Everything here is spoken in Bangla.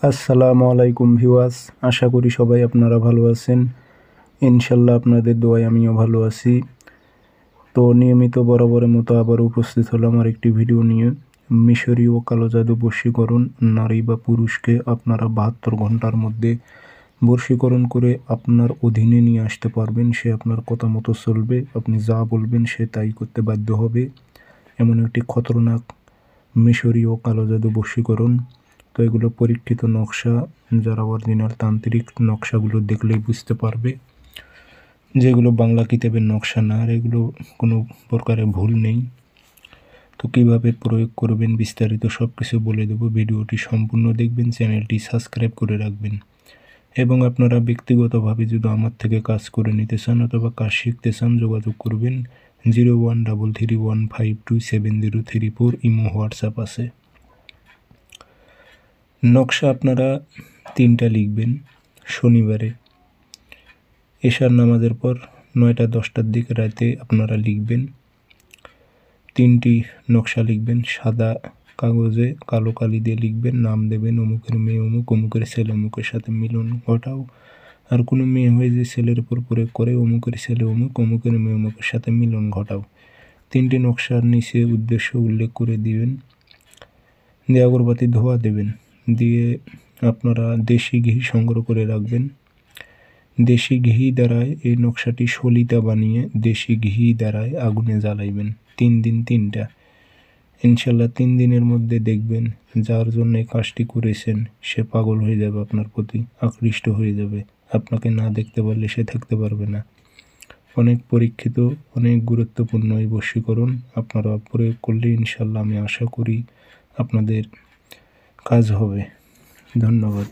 আসসালামু আলাইকুম ভিউয়ার্স, আশা করি সবাই আপনারা ভালো আছেন। ইনশাল্লাহ আপনাদের দোয়ায় আমিও ভালো আছি। তো নিয়মিত বরাবরের মতো আবার উপস্থিত হলাম আর একটি ভিডিও নিয়ে। মিশরীয় কালো জাদু বশীকরণ, নারী বা পুরুষকে আপনারা 72 ঘন্টার মধ্যে বশীকরণ করে আপনার অধীনে নিয়ে আসতে পারবেন। সে আপনার কথা মতো চলবে, আপনি যা বলবেন সে তাই করতে বাধ্য হবে। এমন একটি খতরনাক মিশরীয় কালো জাদু বশীকরণ। তো এগুলো পরীক্ষিত নকশা, যারা অরিজিনাল তান্ত্রিক নকশাগুলো দেখলেই বুঝতে পারবে যেগুলো বাংলা কিতাবের নকশা না, আর এগুলো কোনো প্রকারে ভুল নেই। তো কীভাবে প্রয়োগ করবেন বিস্তারিত সব কিছু বলে দেবো। ভিডিওটি সম্পূর্ণ দেখবেন, চ্যানেলটি সাবস্ক্রাইব করে রাখবেন। এবং আপনারা ব্যক্তিগতভাবে যদি আমার থেকে কাজ করে নিতে চান অথবা কাজ শিখতে চান, যোগাযোগ করবেন 0133152703 ইমো হোয়াটসঅ্যাপ আছে। নকশা আপনারা 3টা লিখবেন। শনিবারে এশার নামাজের পর 9টা-10টার দিকে রাতে আপনারা লিখবেন। 3টি নকশা লিখবেন। সাদা কাগজে কালো কালি দিয়ে লিখবেন, নাম দেবেন অমুকের মেয়ে অমুক, অমুকের ছেলে অমুকের সাথে মিলন ঘটাও। আর কোনো মেয়ে হয়ে যে ছেলের উপর প্রয়োগ করে, অমুকের ছেলে অমুক, অমুকের মেয়ে অমুকের সাথে মিলন ঘটাও। 3টি নকশার নিচে উদ্দেশ্য উল্লেখ করে দিবেন। দিয়ে আগরবাতি ধোয়া দেবেন। দিয়ে আপনারা দেশি ঘি সংগ্রহ করে রাখবেন। দেশি ঘি দ্বারায় এই নকশাটি সলিতা বানিয়ে দেশি ঘি দ্বারায় আগুনে জ্বালাইবেন 3 দিন 3টা। ইনশাল্লাহ 3 দিনের মধ্যে দেখবেন যার জন্য এই কাজটি করেছেন সে পাগল হয়ে যাবে, আপনার প্রতি আকৃষ্ট হয়ে যাবে। আপনাকে না দেখতে পারলে সে থাকতে পারবে না। অনেক পরীক্ষিত, অনেক গুরুত্বপূর্ণ এই বশীকরণ। আপনারা প্রয়োগ করলে ইনশাল্লাহ আমি আশা করি আপনাদের কাজ হবে। ধন্যবাদ।